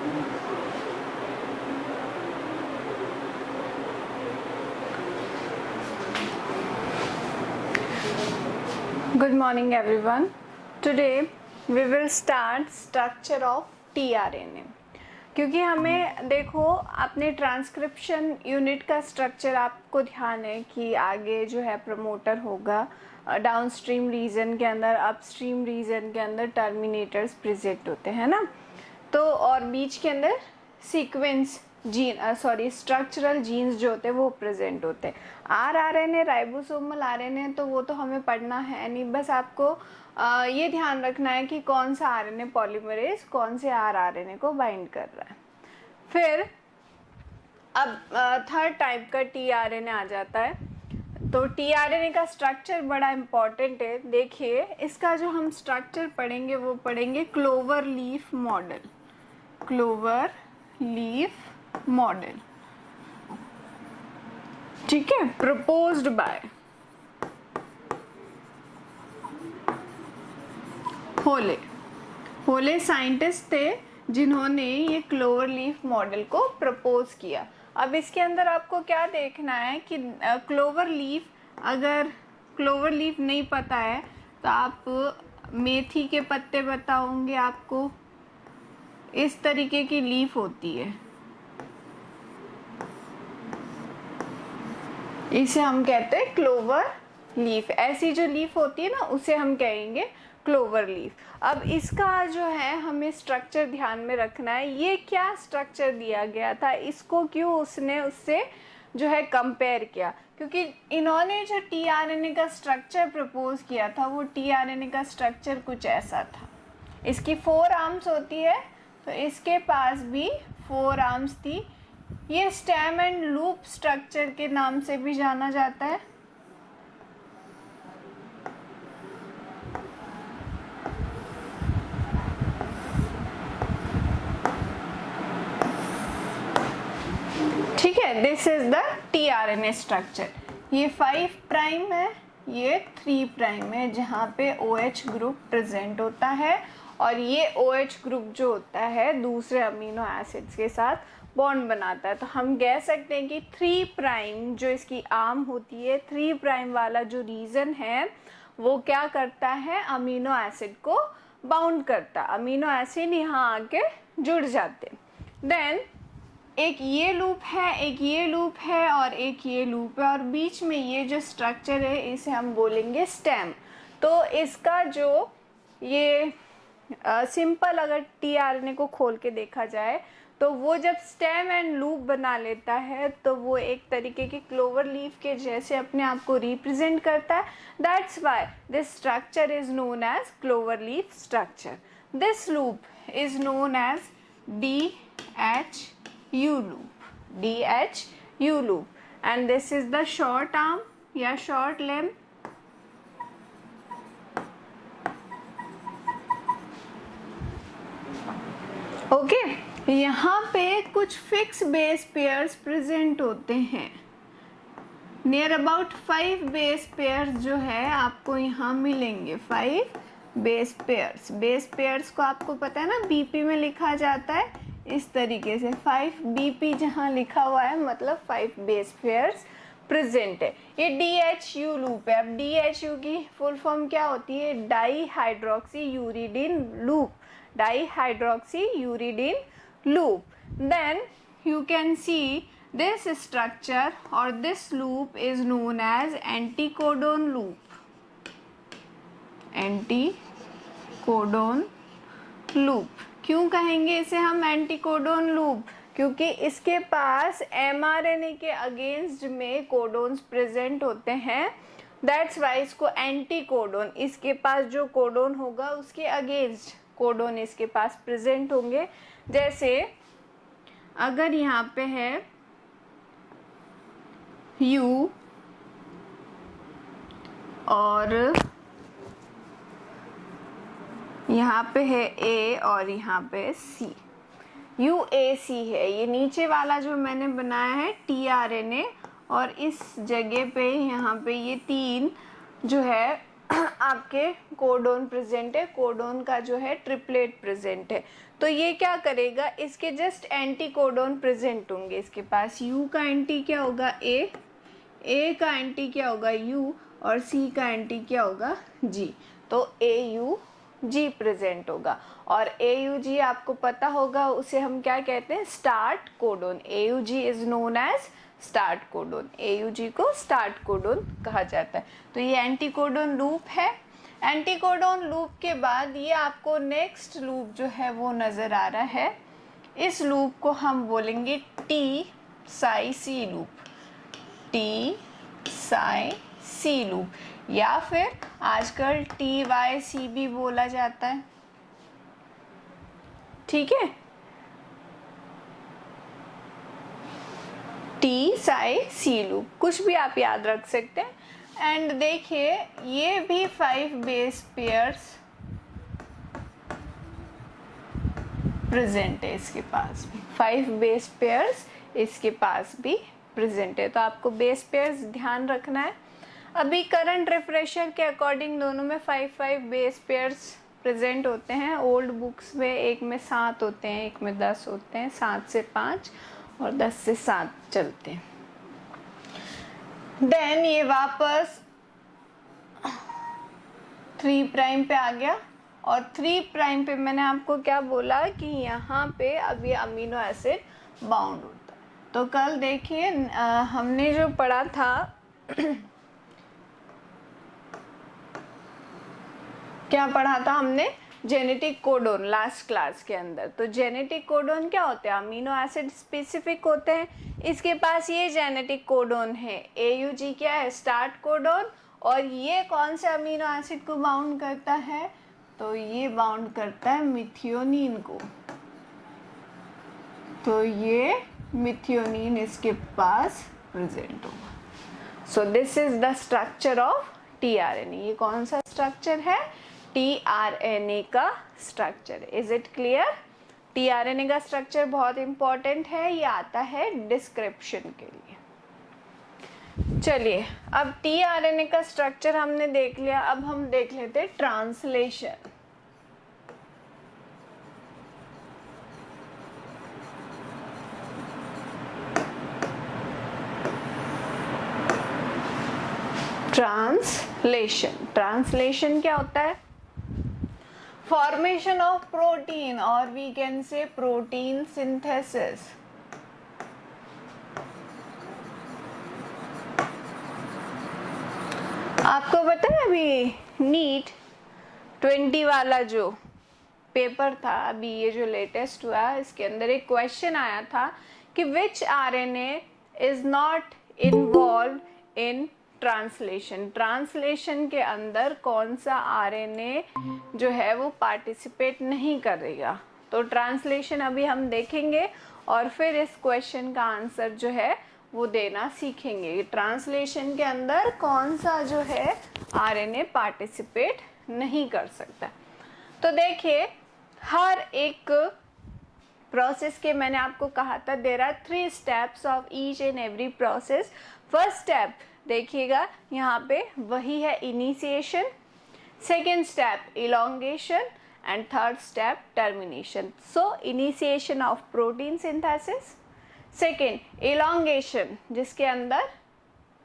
Good morning everyone. Today we will start structure of tRNA. क्योंकि हमें देखो अपने ट्रांसक्रिप्शन यूनिट का स्ट्रक्चर आपको ध्यान है कि आगे जो है प्रमोटर होगा, डाउनस्ट्रीम रीजन के अंदर, अपस्ट्रीम रीजन के अंदर टर्मिनेटर्स प्रेजेंट होते हैं ना, तो और बीच के अंदर सीक्वेंस जीन स्ट्रक्चरल जीन्स जो होते हैं वो प्रेजेंट होते हैं। आरएनए राइबोसोमल आरएनए तो वो तो हमें पढ़ना है नहीं, बस आपको ये ध्यान रखना है कि कौन सा आरएनए पॉलीमरेज कौन से आरएनए को बाइंड कर रहा है। फिर अब थर्ड टाइप का टीआरएनए आ जाता है। तो टीआरएनए का स्ट्रक्चर बड़ा इंपॉर्टेंट है। देखिए इसका जो हम स्ट्रक्चर पढ़ेंगे वो पढ़ेंगे clover leaf model. Clover leaf model, ठीक है, प्रपोज्ड बाय होले। होले साइंटिस्ट थे जिन्होंने ये क्लोवर लीफ मॉडल को प्रपोज किया। अब इसके अंदर आपको क्या देखना है कि क्लोवर लीफ, अगर क्लोवर लीफ नहीं पता है तो आप मेथी के पत्ते पता होंगे आपको, इस तरीके की लीफ होती है, इसे हम कहते हैं क्लोवर लीफ। ऐसी जो लीफ होती है ना उसे हम कहेंगे क्लोवर लीफ। अब इसका जो है हमें स्ट्रक्चर ध्यान में रखना है। ये क्या स्ट्रक्चर दिया गया था, इसको क्यों उसने उससे जो है कंपेयर किया, क्योंकि इन्होंने जो टीआरएनए का स्ट्रक्चर प्रपोज किया था वो टीआरएनए का स्ट्रक्चर कुछ ऐसा था। इसकी 4 आर्म्स होती है, तो इसके पास भी 4 आर्म्स थी। ये स्टेम एंड लूप स्ट्रक्चर के नाम से भी जाना जाता है। ठीक है, this is the tRNA structure. ये 5 प्राइम है, ये 3 प्राइम है, जहाँ पे OH ग्रुप प्रेजेंट होता है, और ये OH ग्रुप जो होता है दूसरे अमीनो एसिड्स के साथ बॉन्ड बनाता है। तो हम कह सकते हैं कि 3 प्राइम जो इसकी आर्म होती है, 3 प्राइम वाला जो रीजन है वो क्या करता है, अमीनो एसिड को बाउंड करता है। अमीनो एसिड यहाँ आके जुड़ जाते हैं। देन एक ये लूप है, एक ये लूप है और एक ये लूप है, और बीच में ये जो स्ट्रक्चर है इसे हम बोलेंगे स्टेम। तो इसका जो ये सिंपल अगर टीआरएनए को खोल के देखा जाए तो वो जब स्टेम एंड लूप बना लेता है तो वो एक तरीके की क्लोवर लीफ के जैसे अपने आप को रिप्रेजेंट करता है। That's why this structure is known as clover leaf structure. This loop is known as DHU loop, DHU loop, and this is the short arm या short limb। ओके, यहाँ पे कुछ फिक्स बेस पेयर्स प्रेजेंट होते हैं। Near about 5 base pairs जो है आपको यहाँ मिलेंगे, 5 बेस पेयर्स। बेस पेयर्स को आपको पता है ना, BP में लिखा जाता है इस तरीके से। 5 BP जहाँ लिखा हुआ है मतलब 5 बेस पेयर्स प्रेजेंट है। ये DHU लूप है। अब DHU की फुल फॉर्म क्या होती है, di hydroxy uridine loop, di hydroxy uridine loop। Then you can see this structure or this loop is known as anticodon loop, anticodon loop। क्यों कहेंगे इसे हम एंटीकोडोन लूप, क्योंकि इसके पास mRNA के अगेंस्ट में कोडोन्स प्रेजेंट होते हैं। दैट्स वाई इसको एंटीकोडोन, इसके पास जो कोडोन होगा उसके अगेंस्ट कोडोन इसके पास प्रेजेंट होंगे। जैसे अगर यहाँ पे है U और यहाँ पे है A और यहाँ पे C, UAC है। ये नीचे वाला जो मैंने बनाया है टीआरएनए, और इस जगह पे यहाँ पे ये 3 जो है आपके कोडोन प्रेजेंट है, कोडोन का जो है ट्रिपलेट प्रेजेंट है, तो ये क्या करेगा, इसके जस्ट एंटी कोडोन प्रेजेंट होंगे। इसके पास U का एंटी क्या होगा A का एंटी क्या होगा U, और C का एंटी क्या होगा G, तो AUG प्रेजेंट होगा। और AUG आपको पता होगा, उसे हम क्या कहते हैं, start codon. AUG is known as start codon, AUG को स्टार्ट कोडोन कहा जाता है। तो ये एंटी कोडोन लूप है। एंटी कोडोन लूप के बाद ये आपको नेक्स्ट लूप जो है वो नज़र आ रहा है, इस लूप को हम बोलेंगे टी साई सी लूप, टी साई सी लूप, या फिर आजकल TYC भी बोला जाता है, ठीक है, टी साई सी लूप, कुछ भी आप याद रख सकते हैं। एंड देखिए ये भी 5 बेस पेयर्स प्रेजेंट है, इसके पास भी 5 बेस पेयर्स इसके पास भी प्रेजेंट है, तो आपको बेस पेयर्स ध्यान रखना है। अभी करंट रिफ्रेशर के अकॉर्डिंग दोनों में 5 बेस पेयर्स प्रेजेंट होते हैं। ओल्ड बुक्स में एक में 7 होते हैं, एक में 10 होते हैं, 7 से 5 और 10 से 7 चलते हैं। देन ये वापस 3 प्राइम पे आ गया, और 3 प्राइम पे मैंने आपको क्या बोला कि यहाँ पे अब ये अमीनो एसिड बाउंड होता है। तो कल देखिए हमने जो पढ़ा था क्या पढ़ा था हमने, जेनेटिक कोडोन लास्ट क्लास के अंदर। तो जेनेटिक कोडोन क्या होते हैं, अमीनो एसिड स्पेसिफिक होते हैं। इसके पास ये जेनेटिक कोडोन है, AUG क्या है, स्टार्ट कोडोन, और ये कौन से अमीनो एसिड को बाउंड करता है, तो ये बाउंड करता है मिथियोनिन को, तो ये मिथियोनिन इसके पास प्रेजेंट होगा। So this is the structure of tRNA। ये कौन सा स्ट्रक्चर है, tRNA का structure. Is it clear, tRNA का स्ट्रक्चर बहुत इंपॉर्टेंट है, ये आता है डिस्क्रिप्शन के लिए। चलिए अब tRNA का स्ट्रक्चर हमने देख लिया, अब हम देख लेते हैं ट्रांसलेशन। ट्रांसलेशन क्या होता है, फॉर्मेशन ऑफ प्रोटीन, और we can say protein synthesis. आपको पता है अभी नीट 20 वाला जो पेपर था, अभी ये जो लेटेस्ट हुआ, इसके अंदर एक क्वेश्चन आया था कि विच RNA is not involve in translation के अंदर कौन सा RNA जो है वो पार्टिसिपेट नहीं करेगा। तो ट्रांसलेशन अभी हम देखेंगे और फिर इस क्वेश्चन का आंसर जो है वो देना सीखेंगे। ट्रांसलेशन के अंदर कौन सा जो है RNA पार्टिसिपेट नहीं कर सकता। तो देखिए हर एक प्रोसेस के मैंने आपको कहा था there are 3 steps of each and every process. First step देखिएगा यहाँ पे वही है initiation, second step elongation and third step termination. So initiation of protein synthesis, second elongation जिसके अंदर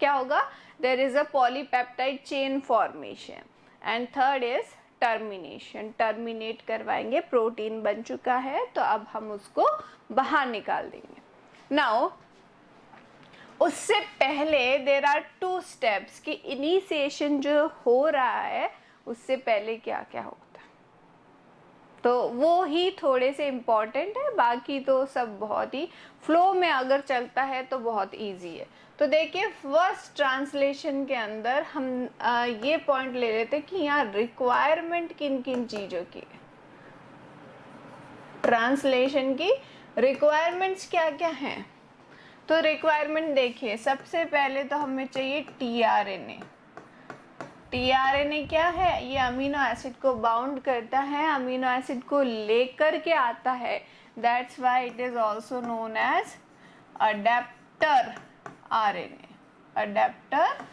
क्या होगा, there is a polypeptide chain formation, and third is termination, terminate करवाएंगे, प्रोटीन बन चुका है तो अब हम उसको बाहर निकाल देंगे। नाउ उससे पहले देयर आर 2 स्टेप्स कि इनिशिएशन जो हो रहा है उससे पहले क्या क्या होता है, तो वो ही थोड़े से इम्पॉर्टेंट है, बाकी तो सब बहुत ही फ्लो में अगर चलता है तो बहुत इजी है। तो देखिए फर्स्ट ट्रांसलेशन के अंदर हम ये पॉइंट ले लेते हैं कि यहाँ रिक्वायरमेंट किन किन चीज़ों की है, ट्रांसलेशन की रिक्वायरमेंट्स क्या क्या हैं। तो रिक्वायरमेंट देखिए सबसे पहले तो हमें चाहिए tRNA। tRNA क्या है, ये अमीनो एसिड को बाउंड करता है, अमीनो एसिड को लेकर के आता है, that's why it is also known as adaptor RNA, adaptor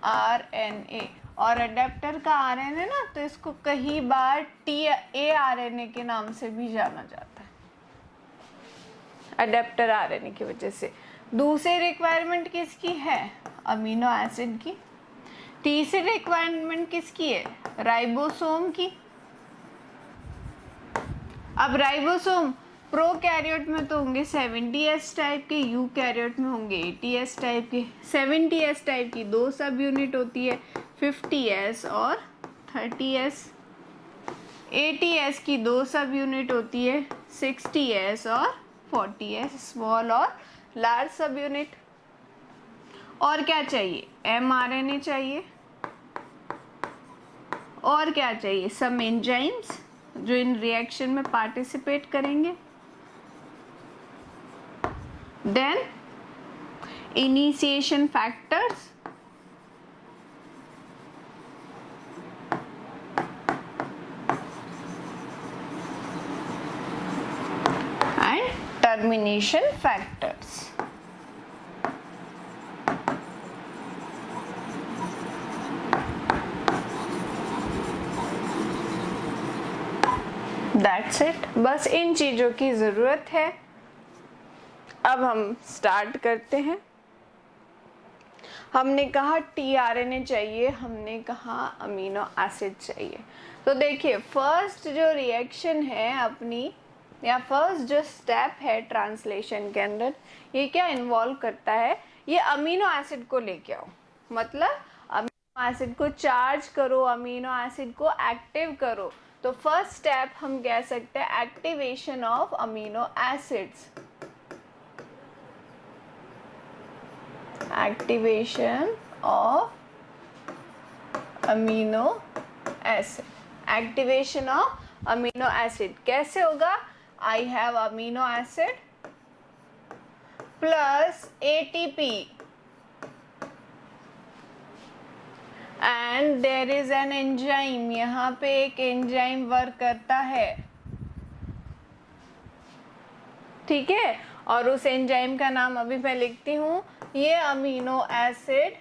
RNA। और अडेप्टर का आरएनए ना, तो इसको कई बार टीआरएनए के नाम से भी जाना जाता है, अडेप्टर आरएनए की वजह से। दूसरी रिक्वायरमेंट किसकी है? अमीनो एसिड की। तीसरी रिक्वायरमेंट किसकी है? राइबोसोम की। अब राइबोसोम प्रोकैरियोट में तो होंगे 70S टाइप के, यूकैरियोट में होंगे 80S टाइप के। 70S टाइप की 2 सब यूनिट होती है, 50S और 30S। 80S की 2 सब यूनिट होती है, 60S और 40S, स्मॉल और लार्ज सब यूनिट। और क्या चाहिए? mRNA चाहिए। और क्या चाहिए? सम एंजाइम्स जो इन रिएक्शन में पार्टिसिपेट करेंगे। Then initiation factors and termination factors. That's it, बस इन चीज़ों की ज़रूरत है। अब हम स्टार्ट करते हैं। हमने कहा टीआरएनए चाहिए, हमने कहा अमीनो एसिड चाहिए। तो देखिए फर्स्ट जो रिएक्शन है अपनी, या फर्स्ट जो स्टेप है ट्रांसलेशन के अंदर, ये क्या इन्वॉल्व करता है? ये अमीनो एसिड को लेके आओ, मतलब अमीनो एसिड को चार्ज करो, अमीनो एसिड को एक्टिव करो। तो फर्स्ट स्टेप हम कह सकते हैं activation of amino acids. Activation of amino acid, activation of amino acid कैसे होगा? I have amino acid plus ATP and there is an enzyme. यहाँ पे एक एंजाइम वर्क करता है, ठीक है, और उस एंजाइम का नाम अभी मैं लिखती हूँ। ये amino acid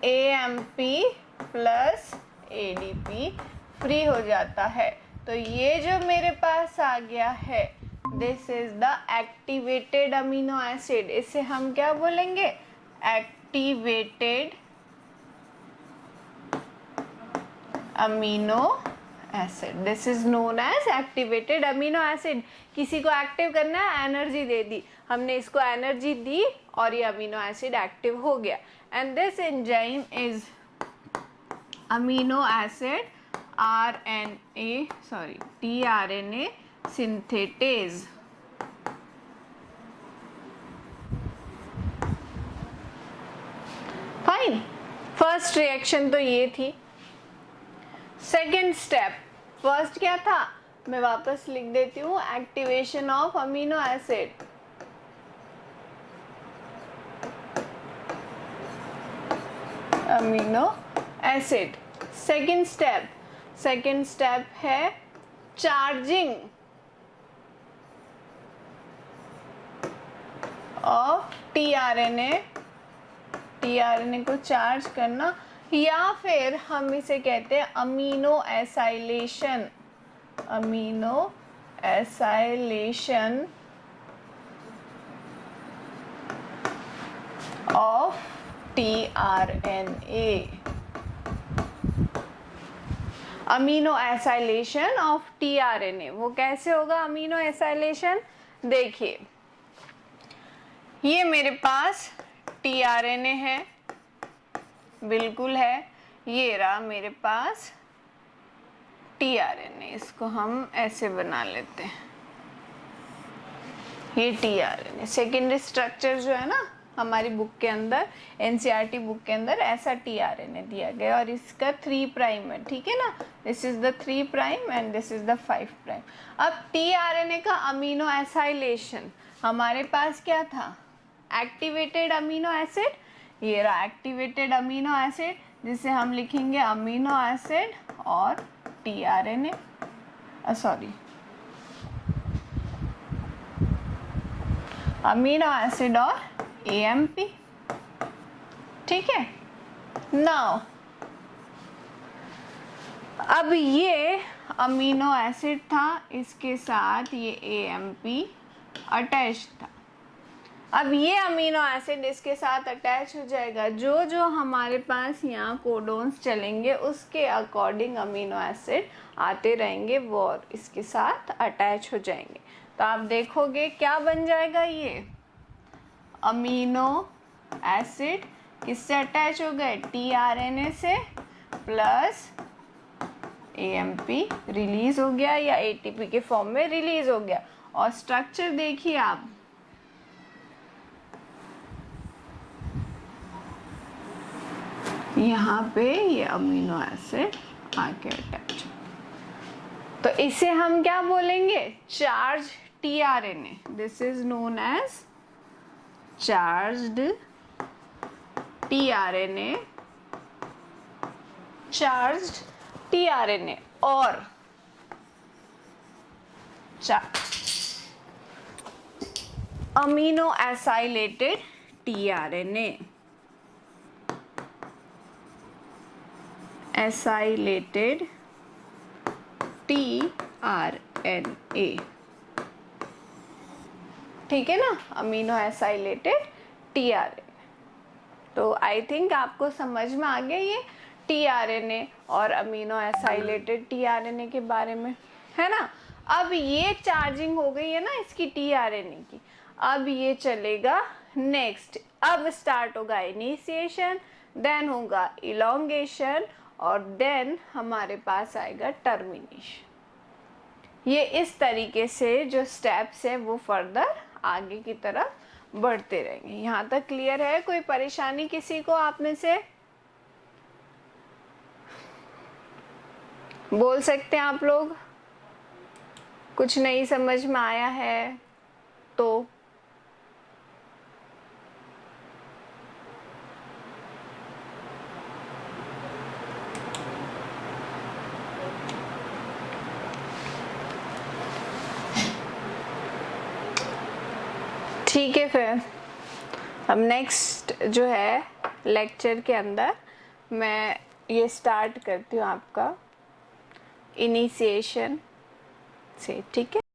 AMP plus ADP free हो जाता है। तो ये जो मेरे पास आ गया है, this is the activated amino acid. इसे हम क्या बोलेंगे? Activated amino acid. This is known as activated amino acid. किसी को एक्टिव करना है, एनर्जी दे दी, हमने इसको एनर्जी दी और ये अमीनो एसिड एक्टिव हो गया। And this enzyme is amino acid tRNA synthetase. Fine, first reaction तो ये थी। सेकेंड स्टेप, फर्स्ट क्या था मैं वापस लिख देती हूँ, activation of amino acid. Amino acid. Second step है चार्जिंग ऑफ टीआरएनए को चार्ज करना, या फिर हम इसे कहते हैं amino acylation of tRNA। Amino acylation of tRNA वो कैसे होगा? अमीनो एसाइलेशन देखिए, ये मेरे पास tRNA है, बिल्कुल है, ये रहा मेरे पास tRNA। इसको हम ऐसे बना लेते हैं, ये tRNA। सेकेंडरी स्ट्रक्चर जो है ना हमारी बुक के अंदर, NCERT बुक के अंदर ऐसा tRNA दिया गया और इसका 3 प्राइम है, ठीक है ना। This is the 3 prime and this is the 5 prime. अब tRNA का अमीनो एसाइलेशन हमारे पास क्या था? Activated amino acid. ये रहा एक्टिवेटेड अमीनो एसिड, जिसे हम लिखेंगे अमीनो एसिड और tRNA, अमीनो एसिड और AMP, ठीक है। नाउ अब ये अमीनो एसिड था, इसके साथ ये AMP अटैच था। अब ये अमीनो एसिड इसके साथ अटैच हो जाएगा, जो जो हमारे पास यहाँ कोडोन्स चलेंगे उसके अकॉर्डिंग अमीनो एसिड आते रहेंगे वो और इसके साथ अटैच हो जाएंगे। तो आप देखोगे क्या बन जाएगा, ये अमीनो एसिड किससे अटैच हो गए, tRNA से, प्लस AMP रिलीज हो गया या ATP के फॉर्म में रिलीज हो गया। और स्ट्रक्चर देखिए आप, यहाँ पे ये अमीनो एसिड आके अटैच, तो इसे हम क्या बोलेंगे, charge tRNA। This is known as charged tRNA, charged tRNA। और amino acylated tRNA, acylated tRNA, ठीक है ना, अमीनो एसाइलेटेड tRNA। तो आई थिंक आपको समझ में आ गया ये tRNA और अमीनो एसाइलेटेड tRNA के बारे में, है ना। अब ये चार्जिंग हो गई है ना इसकी tRNA की, अब ये चलेगा नेक्स्ट, अब स्टार्ट होगा इनिशिएशन, देन होगा इलोंगेशन और देन हमारे पास आएगा टर्मिनेशन। ये इस तरीके से जो स्टेप्स है वो फर्दर आगे की तरफ बढ़ते रहेंगे। यहाँ तक क्लियर है? कोई परेशानी किसी को आप में से? बोल सकते हैं आप लोग, कुछ नहीं समझ में आया है तो? ठीक है, फिर अब नेक्स्ट जो है लेक्चर के अंदर मैं ये स्टार्ट करती हूँ आपका इनिशिएशन से, ठीक है।